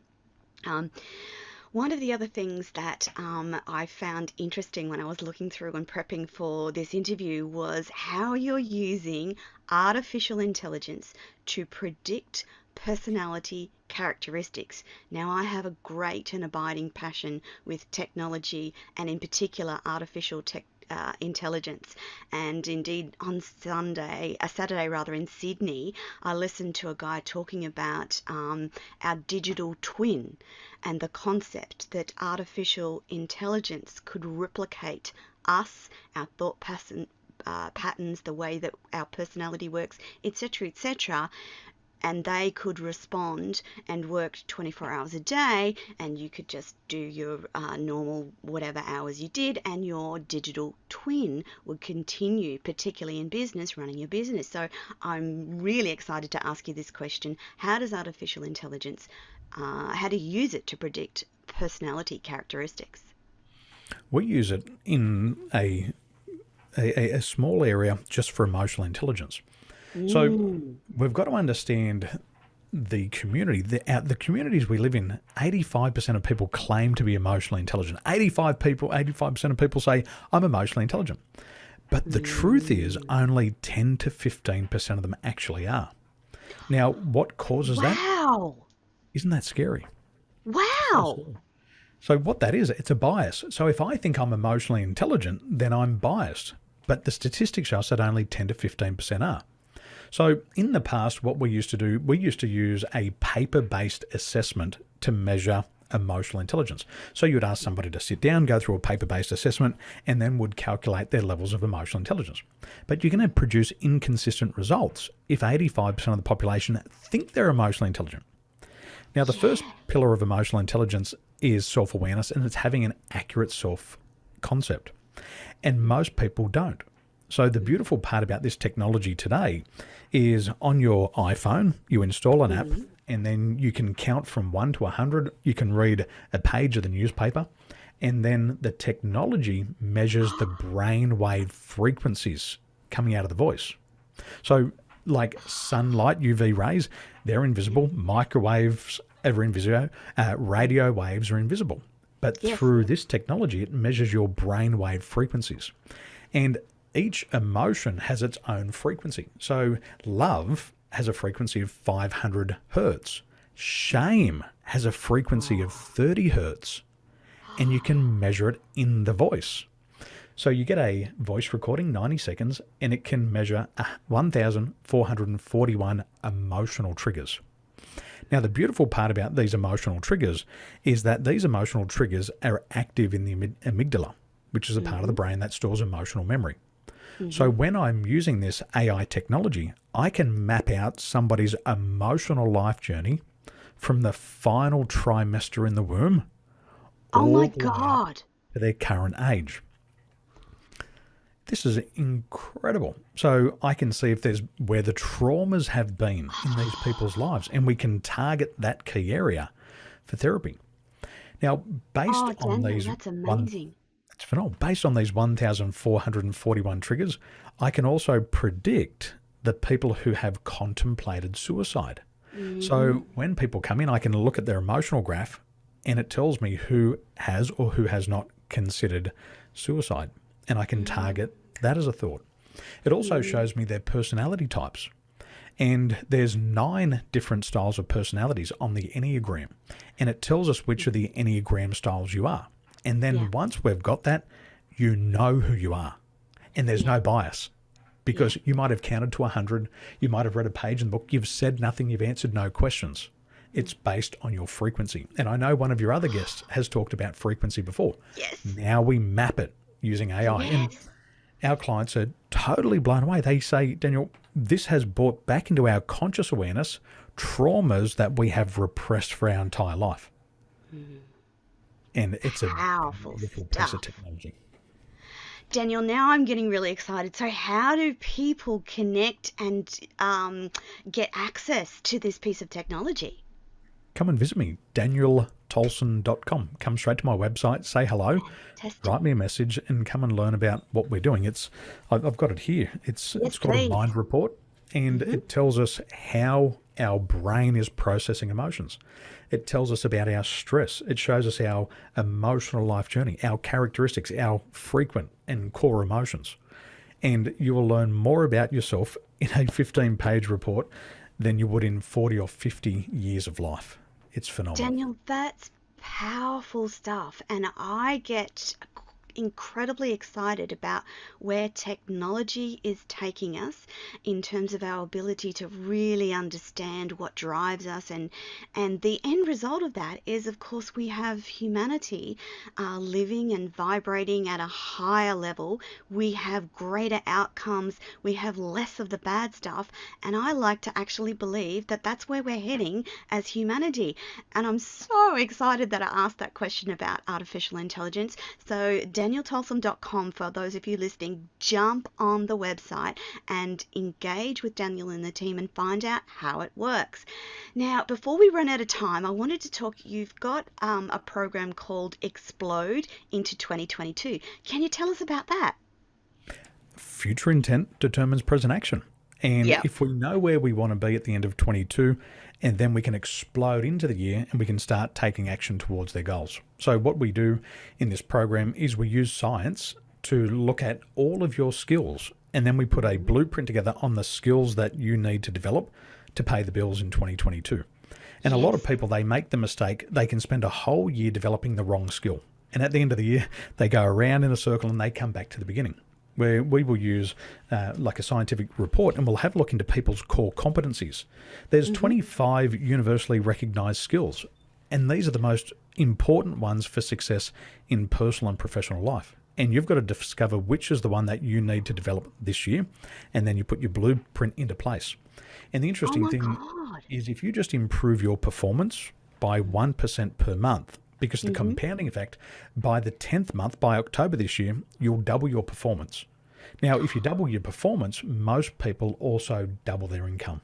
Speaker 1: One of the other things that I found interesting when I was looking through and prepping for this interview was how you're using artificial intelligence to predict personality characteristics. Now, I have a great and abiding passion with technology, and in particular artificial intelligence. And indeed, on Saturday in Sydney, I listened to a guy talking about our digital twin and the concept that artificial intelligence could replicate us, our thought patterns, the way that our personality works, etc., etc., and they could respond and work 24 hours a day, and you could just do your normal whatever hours you did, and your digital twin would continue, particularly in business, running your business. So I'm really excited to ask you this question. How does artificial intelligence, how do you use it to predict personality characteristics?
Speaker 4: We use it in a small area just for emotional intelligence. So we've got to understand the community. The communities we live in, 85% of people claim to be emotionally intelligent. 85% of people say, I'm emotionally intelligent. But the truth is only 10 to 15% of them actually are. Now, what causes that?
Speaker 1: Wow.
Speaker 4: Isn't that scary?
Speaker 1: Wow.
Speaker 4: So what that is, it's a bias. So if I think I'm emotionally intelligent, then I'm biased. But the statistics show us that only 10 to 15% are. So in the past, what we used to do, we used to use a paper-based assessment to measure emotional intelligence. So you would ask somebody to sit down, go through a paper-based assessment, and then would calculate their levels of emotional intelligence. But you're going to produce inconsistent results if 85% of the population think they're emotionally intelligent. Now, the first pillar of emotional intelligence is self-awareness, and it's having an accurate self-concept. And most people don't. So the beautiful part about this technology today is on your iPhone, you install an app, and then you can count from 1 to 100. You can read a page of the newspaper, and then the technology measures the brainwave frequencies coming out of the voice. So like sunlight, UV rays, they're invisible. Microwaves are invisible. Radio waves are invisible. But through this technology, it measures your brainwave frequencies. And each emotion has its own frequency. So love has a frequency of 500 hertz. Shame has a frequency of 30 hertz. And you can measure it in the voice. So you get a voice recording, 90 seconds, and it can measure 1,441 emotional triggers. Now, the beautiful part about these emotional triggers is that these emotional triggers are active in the amygdala, which is a part of the brain that stores emotional memory. So when I'm using this AI technology, I can map out somebody's emotional life journey from the final trimester in the womb.
Speaker 1: Oh my God.
Speaker 4: To their current age. This is incredible. So I can see if there's where the traumas have been in these people's lives, and we can target that key area for therapy. Now, based on these,
Speaker 1: that's amazing.
Speaker 4: It's phenomenal. Based on these 1,441 triggers, I can also predict the people who have contemplated suicide. So when people come in, I can look at their emotional graph, and it tells me who has or who has not considered suicide. And I can target that as a thought. It also shows me their personality types. And there's 9 different styles of personalities on the Enneagram. And it tells us which of the Enneagram styles you are. And then once we've got that, you know who you are. And there's no bias. Because you might have counted to 100. You might have read a page in the book. You've said nothing. You've answered no questions. It's based on your frequency. And I know one of your other guests has talked about frequency before.
Speaker 1: Yes.
Speaker 4: Now we map it using AI. And
Speaker 1: Yes.
Speaker 4: our clients are totally blown away. They say, Daniel, this has brought back into our conscious awareness traumas that we have repressed for our entire life. And it's a
Speaker 1: Powerful
Speaker 4: beautiful piece of
Speaker 1: stuff.
Speaker 4: technology.
Speaker 1: Daniel, now I'm getting really excited. So how do people connect and get access to this piece of technology?
Speaker 4: Come and visit me, danieltolson.com. Come straight to my website, say hello,
Speaker 1: Fantastic.
Speaker 4: write me a message, and come and learn about what we're doing. I've got it here. It's called
Speaker 1: please.
Speaker 4: a mind report, and it tells us how our brain is processing emotions. It tells us about our stress. It shows us our emotional life journey, our characteristics, our frequent and core emotions. And you will learn more about yourself in a 15-page report than you would in 40 or 50 years of life. It's phenomenal.
Speaker 1: Daniel, that's powerful stuff. And I get incredibly excited about where technology is taking us in terms of our ability to really understand what drives us, and the end result of that is, of course, we have humanity living and vibrating at a higher level. We have greater outcomes, we have less of the bad stuff, and I like to actually believe that that's where we're heading as humanity. And I'm so excited that I asked that question about artificial intelligence. So danieltolson.com, for those of you listening, jump on the website and engage with Daniel and the team and find out how it works. Now, before we run out of time, I wanted to talk, you've got a program called Explode into 2022. Can you tell us about that?
Speaker 4: Future intent determines present action. And
Speaker 1: Yep.
Speaker 4: if we know where we want to be at the end of 22, and then we can explode into the year and we can start taking action towards their goals. So what we do in this program is we use science to look at all of your skills, and then we put a blueprint together on the skills that you need to develop to pay the bills in 2022. And a lot of people, they make the mistake, they can spend a whole year developing the wrong skill. And at the end of the year, they go around in a circle and they come back to the beginning, where we will use like a scientific report, and we'll have a look into people's core competencies. There's 25 universally recognized skills, and these are the most important ones for success in personal and professional life. And you've got to discover which is the one that you need to develop this year, and then you put your blueprint into place. And the interesting thing is, if you just improve your performance by 1% per month, because the compounding effect, by the 10th month, by October this year, you'll double your performance. Now, if you double your performance, most people also double their income.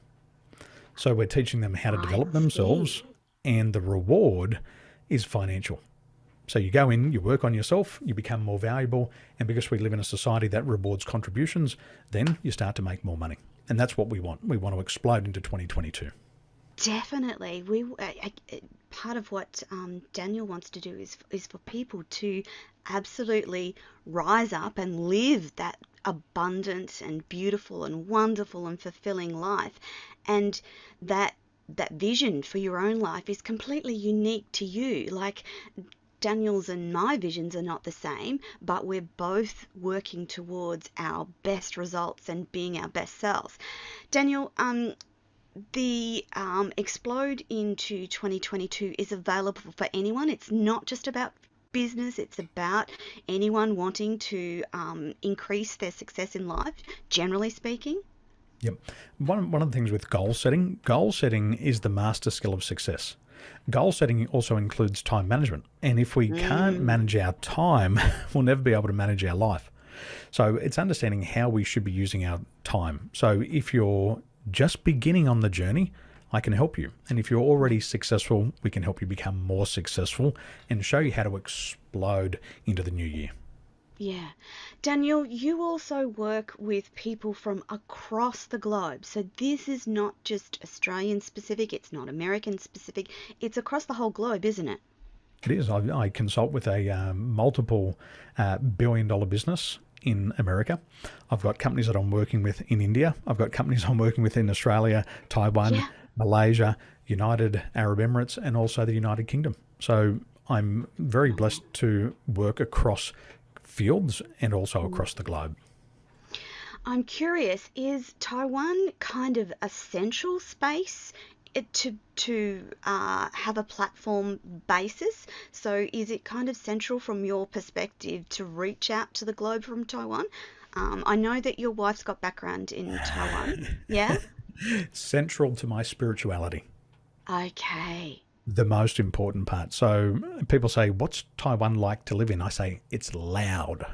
Speaker 4: So we're teaching them how to develop themselves, and the reward is financial. So you go in, you work on yourself, you become more valuable, and because we live in a society that rewards contributions, then you start to make more money. And that's what we want. We want to explode into 2022.
Speaker 1: Definitely. Part of what Daniel wants to do is for people to absolutely rise up and live that abundant and beautiful and wonderful and fulfilling life, and that vision for your own life is completely unique to you. Like, Daniel's and my visions are not the same, but we're both working towards our best results and being our best selves. Daniel, the Explode into 2022 is available for anyone. It's not just about business, it's about anyone wanting to increase their success in life, generally speaking.
Speaker 4: Yep. One of the things with goal setting is the master skill of success. Goal setting also includes time management. And if we can't manage our time, we'll never be able to manage our life. So it's understanding how we should be using our time. So if you're just beginning on the journey, I can help you. And if you're already successful, we can help you become more successful and show you how to explode into the new year.
Speaker 1: Yeah. Daniel, you also work with people from across the globe. So this is not just Australian specific, it's not American specific, it's across the whole globe, isn't it?
Speaker 4: It is. I consult with a multiple billion-dollar business in America. I've got companies that I'm working with in India. I've got companies I'm working with in Australia, Taiwan, Malaysia, United Arab Emirates, and also the United Kingdom. So I'm very blessed to work across fields and also across the globe.
Speaker 1: I'm curious, is Taiwan kind of a central space have a platform basis? So is it kind of central from your perspective to reach out to the globe from Taiwan? I know that your wife's got background in Taiwan. Yeah?
Speaker 4: Central to my spirituality.
Speaker 1: Okay.
Speaker 4: The most important part. So people say, what's Taiwan like to live in? I say, it's loud.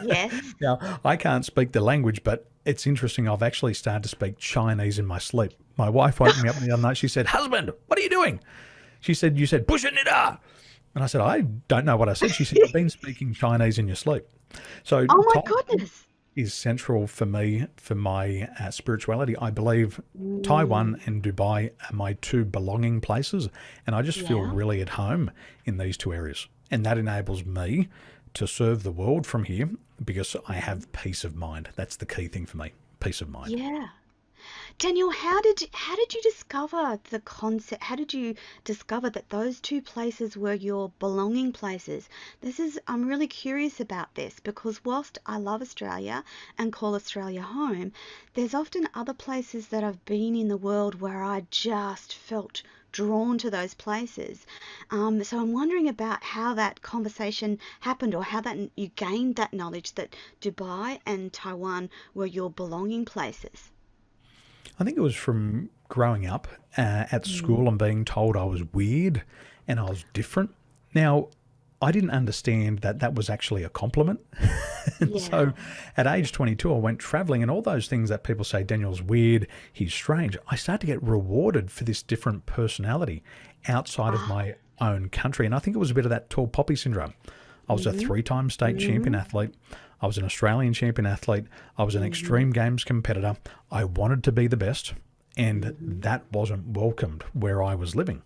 Speaker 1: Yes.
Speaker 4: Now, I can't speak the language, but it's interesting. I've actually started to speak Chinese in my sleep. My wife woke me up the other night. She said, husband, what are you doing? She said, you said, Bushanida. And I said, I don't know what I said. She said, you've been speaking Chinese in your sleep. So
Speaker 1: Oh my
Speaker 4: Taiwan
Speaker 1: goodness.
Speaker 4: is central for me, for my spirituality. I believe Taiwan and Dubai are my two belonging places, and I just feel
Speaker 1: Yeah.
Speaker 4: really at home in these two areas. And that enables me to serve the world from here because I have peace of mind. That's the key thing for me, peace of mind.
Speaker 1: Yeah. Daniel, how did you discover the concept? How did you discover that those two places were your belonging places? I'm really curious about this because whilst I love Australia and call Australia home, there's often other places that I've been in the world where I just felt drawn to those places. So I'm wondering about how that conversation happened, or how that you gained that knowledge that Dubai and Taiwan were your belonging places.
Speaker 4: I think it was from growing up at school and being told I was weird and I was different. Now, I didn't understand that that was actually a compliment. And
Speaker 1: Yeah.
Speaker 4: so at age 22, I went traveling, and all those things that people say, Daniel's weird, he's strange. I started to get rewarded for this different personality outside of my own country. And I think it was a bit of that tall poppy syndrome. I was a three-time state champion athlete. I was an Australian champion athlete. I was an extreme games competitor. I wanted to be the best, and that wasn't welcomed where I was living.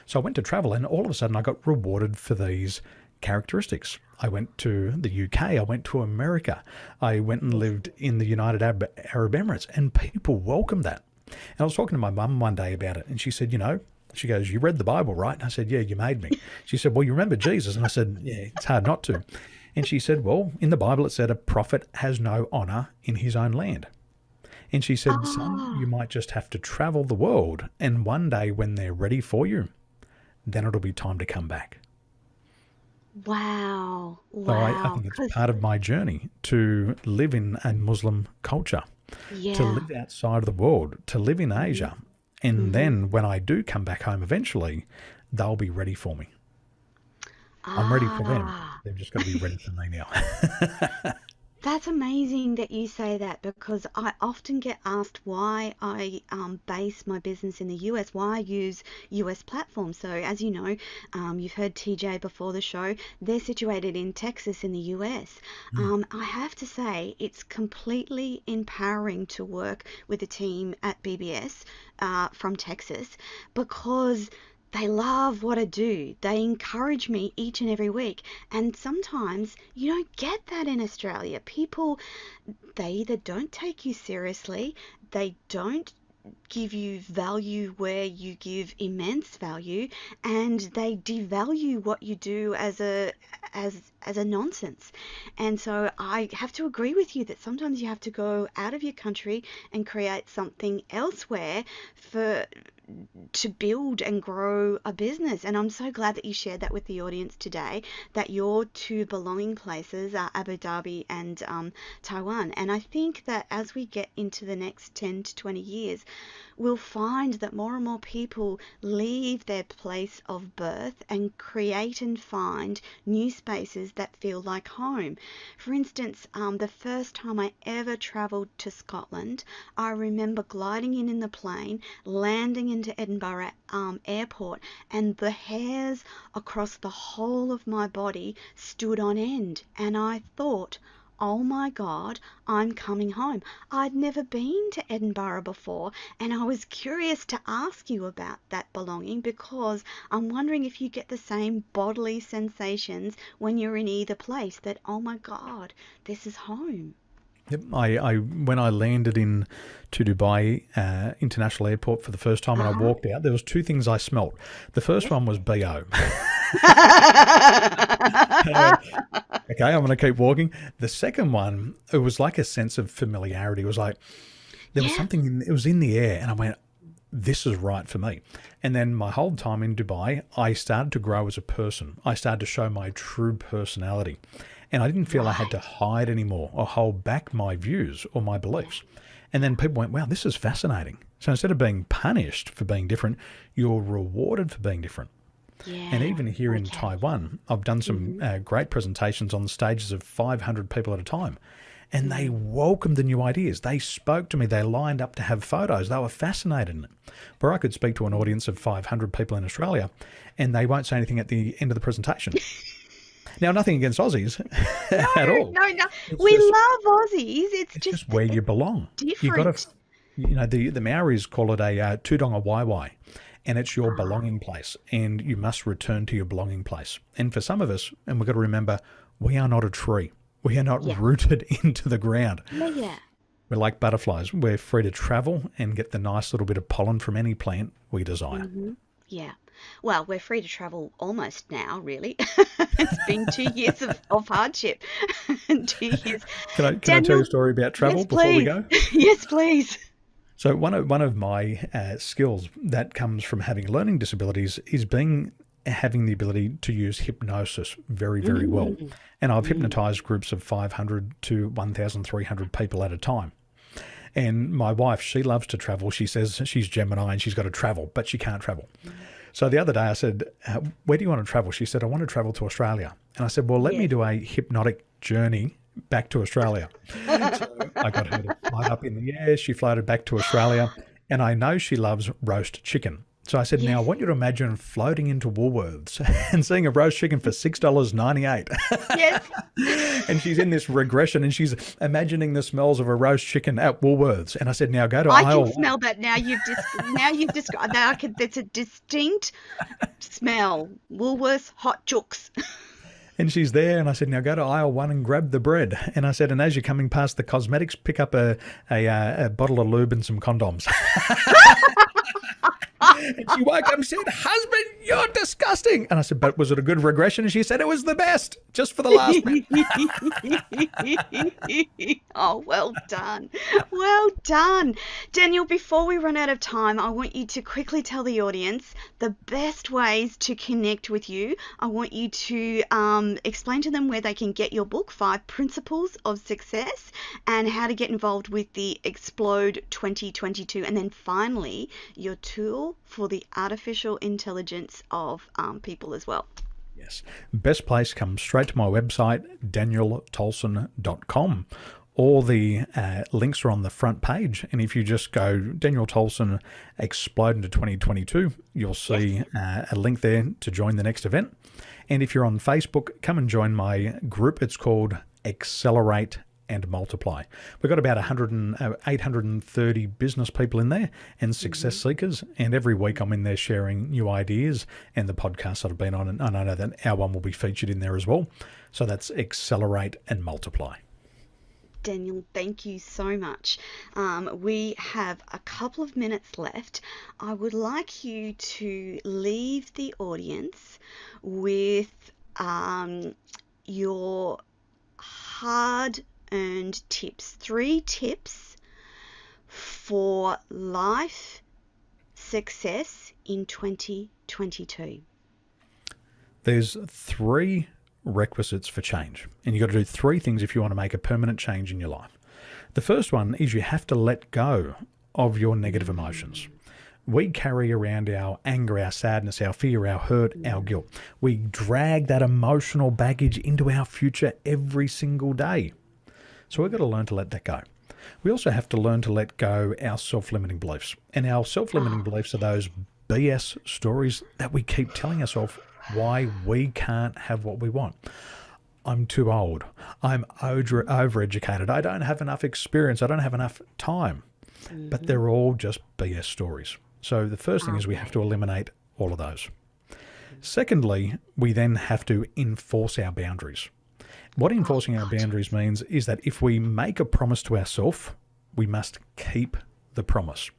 Speaker 4: So I went to travel, and all of a sudden I got rewarded for these characteristics. I went to the UK. I went to America. I went and lived in the United Arab Emirates, and people welcomed that. And I was talking to my mum one day about it, and she said, she goes, you read the Bible, right? And I said, yeah, you made me. She said, well, you remember Jesus? And I said, yeah, it's hard not to. And she said, well, in the Bible it said a prophet has no honor in his own land. And she said, son, you might just have to travel the world, and one day when they're ready for you, then it'll be time to come back.
Speaker 1: Wow.
Speaker 4: So I
Speaker 1: Wow.
Speaker 4: think it's part of my journey to live in a Muslim culture, to
Speaker 1: Yeah.
Speaker 4: live outside of the world, to live in Asia. And then when I do come back home eventually, they'll be ready for me. I'm ready for them. They've just got to be ready for me now.
Speaker 1: That's amazing that you say that, because I often get asked why I base my business in the US, why I use US platforms. So as you know, you've heard TJ before the show, they're situated in Texas in the US. I have to say it's completely empowering to work with a team at BBS from Texas, because they love what I do. They encourage me each and every week. And sometimes you don't get that in Australia. People, they either don't take you seriously, they don't give you value where you give immense value, and they devalue what you do as a nonsense. And so I have to agree with you that sometimes you have to go out of your country and create something elsewhere to build and grow a business. And I'm so glad that you shared that with the audience today, that your two belonging places are Abu Dhabi and Taiwan. And I think that as we get into the next 10 to 20 years, we'll find that more and more people leave their place of birth and create and find new spaces that feel like home. For instance, the first time I ever travelled to Scotland, I remember gliding in the plane, landing into Edinburgh airport, and the hairs across the whole of my body stood on end. And I thought, oh my God, I'm coming home. I'd never been to Edinburgh before, and I was curious to ask you about that belonging, because I'm wondering if you get the same bodily sensations when you're in either place, that, oh my God, this is home.
Speaker 4: Yep. When I landed in to Dubai International Airport for the first time, and I walked out, there was two things I smelt. The first one was BO. Okay, I'm going to keep walking. The second one, it was like a sense of familiarity. It was like there was something, it was in the air, and I went, this is right for me. And then my whole time in Dubai, I started to grow as a person. I started to show my true personality. And I didn't feel I had to hide anymore or hold back my views or my beliefs. And then people went, wow, this is fascinating. So instead of being punished for being different, you're rewarded for being different.
Speaker 1: Yeah.
Speaker 4: And even here in Taiwan, I've done some great presentations on the stages of 500 people at a time. And they welcomed the new ideas. They spoke to me. They lined up to have photos. They were fascinated in it. Where I could speak to an audience of 500 people in Australia and they won't say anything at the end of the presentation. Now, nothing against Aussies at all.
Speaker 1: No. We love Aussies. It's
Speaker 4: just where you belong.
Speaker 1: Different.
Speaker 4: You got to, you know, the Maoris call it a tudonga waiwai, and it's your belonging place, and you must return to your belonging place. And for some of us, and we've got to remember, we are not a tree. We are not rooted into the ground.
Speaker 1: Yeah.
Speaker 4: We're like butterflies. We're free to travel and get the nice little bit of pollen from any plant we desire.
Speaker 1: Mm-hmm. Yeah. Well, we're free to travel almost now, really. It's been 2 years of hardship. 2 years.
Speaker 4: Can I tell you a story about travel before we go?
Speaker 1: Yes, please.
Speaker 4: So one of my skills that comes from having learning disabilities is having the ability to use hypnosis very, very well. And I've hypnotized groups of 500 to 1,300 people at a time. And my wife, she loves to travel. She says she's Gemini and she's got to travel, but she can't travel. So the other day I said, where do you want to travel? She said, I want to travel to Australia. And I said, well, let me do a hypnotic journey back to Australia. So I got her to fly up in the air. She floated back to Australia. And I know she loves roast chicken. So I said, now I want you to imagine floating into Woolworths and seeing a roast chicken for $6.98.
Speaker 1: Yes.
Speaker 4: And she's in this regression and she's imagining the smells of a roast chicken at Woolworths. And I said, now go to
Speaker 1: I
Speaker 4: aisle
Speaker 1: can smell that now. You've described that. It's a distinct smell. Woolworths hot chooks.
Speaker 4: And she's there, and I said, now go to aisle 1 and grab the bread. And I said, and as you're coming past the cosmetics, pick up a bottle of lube and some condoms. And she woke up and said, husband, you're disgusting. And I said, but was it a good regression? And she said, it was the best, just for the last bit.
Speaker 1: Oh, well done. Well done. Daniel, before we run out of time, I want you to quickly tell the audience the best ways to connect with you. I want you to explain to them where they can get your book, 5 Principles of Success, and how to get involved with the Explode 2022. And then finally, your tool for the artificial intelligence of people as well.
Speaker 4: Yes. Best place, come straight to my website, danieltolson.com. All the links are on the front page. And if you just go Daniel Tolson Explode into 2022, you'll see a link there to join the next event. And if you're on Facebook, come and join my group. It's called Accelerate and Multiply. We've got about 830 business people in there and success seekers. And every week I'm in there sharing new ideas and the podcasts that I've been on. And I know that our one will be featured in there as well. So that's Accelerate and Multiply.
Speaker 1: Daniel, thank you so much. We have a couple of minutes left. I would like you to leave the audience with your hard-earned tips. 3 tips for life success in 2022.
Speaker 4: There's 3 requisites for change, and you've got to do 3 things if you want to make a permanent change in your life. The first one is you have to let go of your negative emotions. We carry around our anger, our sadness, our fear, our hurt, our guilt. We drag that emotional baggage into our future every single day. So we've got to learn to let that go. We also have to learn to let go our self-limiting beliefs. And our self-limiting beliefs are those BS stories that we keep telling ourselves why we can't have what we want. I'm too old. I'm overeducated. I don't have enough experience. I don't have enough time. But they're all just BS stories. So the first thing is we have to eliminate all of those. Secondly, we then have to enforce our boundaries. What enforcing our boundaries means is that if we make a promise to ourselves, we must keep the promise.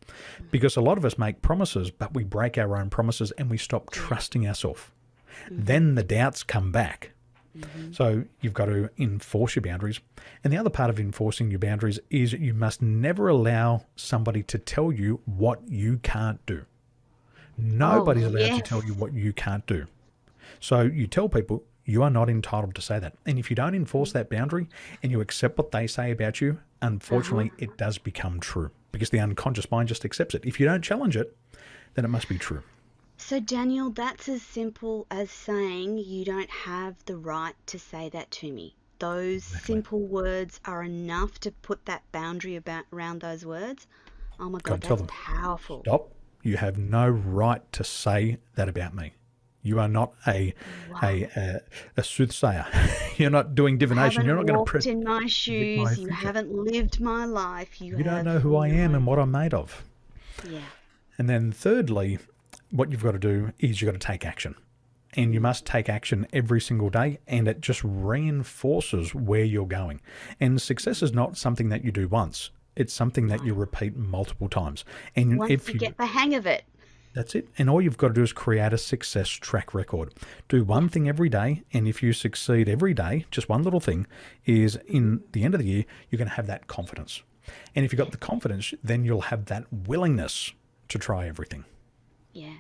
Speaker 4: Because a lot of us make promises, but we break our own promises and we stop trusting ourselves. Then the doubts come back. So you've got to enforce your boundaries. And the other part of enforcing your boundaries is you must never allow somebody to tell you what you can't do. Nobody's allowed to tell you what you can't do. So you tell people you are not entitled to say that. And if you don't enforce that boundary and you accept what they say about you, unfortunately, it does become true because the unconscious mind just accepts it. If you don't challenge it, then it must be true.
Speaker 1: So, Daniel, that's as simple as saying you don't have the right to say that to me. Those simple words are enough to put that boundary around those words. Oh my God, that's powerful.
Speaker 4: Stop. You have no right to say that about me. You are not a soothsayer. You're not doing divination. You're not going to
Speaker 1: walked in my shoes. You haven't lived my life. You
Speaker 4: don't know who I am and what I'm made of.
Speaker 1: Yeah.
Speaker 4: And then thirdly, what you've got to do is you've got to take action. And you must take action every single day, and it just reinforces where you're going. And success is not something that you do once. It's something that you repeat multiple times. And
Speaker 1: once you get the hang of it.
Speaker 4: That's it. And all you've got to do is create a success track record. Do one thing every day, and if you succeed every day, just one little thing, is in the end of the year, you're going to have that confidence. And if you've got the confidence, then you'll have that willingness to try everything.
Speaker 1: Yeah.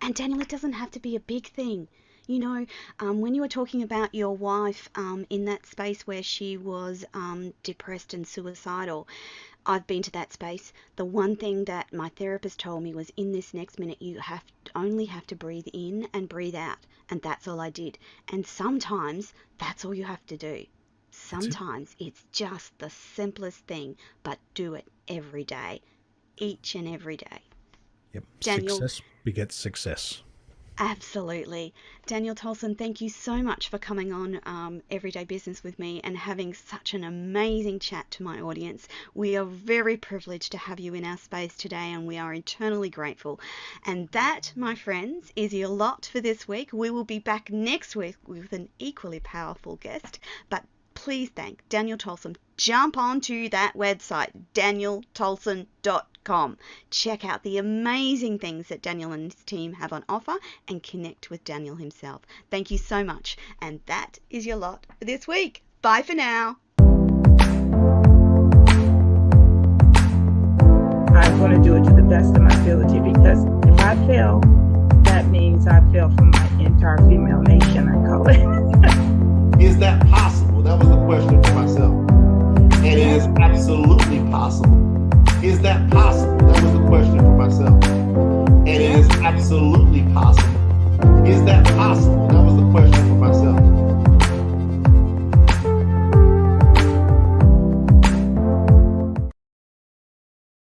Speaker 1: And Daniel, it doesn't have to be a big thing. You know, when you were talking about your wife in that space where she was depressed and suicidal, I've been to that space. The one thing that my therapist told me was in this next minute, you only have to breathe in and breathe out. And that's all I did. And sometimes that's all you have to do. Sometimes it's just the simplest thing, but do it every day, each and every day.
Speaker 4: Yep.
Speaker 1: Daniel,
Speaker 4: success begets success.
Speaker 1: Absolutely. Daniel Tolson, thank you so much for coming on Everyday Business with me and having such an amazing chat to my audience. We are very privileged to have you in our space today, and we are eternally grateful. And that, my friends, is your lot for this week. We will be back next week with an equally powerful guest, but please thank Daniel Tolson. Jump onto that website, danieltolson.com. Check out the amazing things that Daniel and his team have on offer and connect with Daniel himself. Thank you so much. And that is your lot for this week. Bye for now.
Speaker 2: I'm going to do it to the best of my ability, because if I fail, that means I fail for my entire female nation, I call it.
Speaker 3: Is that possible? That was the question for myself. And it is absolutely possible. Is that possible? That was the question for myself. And it is absolutely possible. Is that possible? That was the question for myself.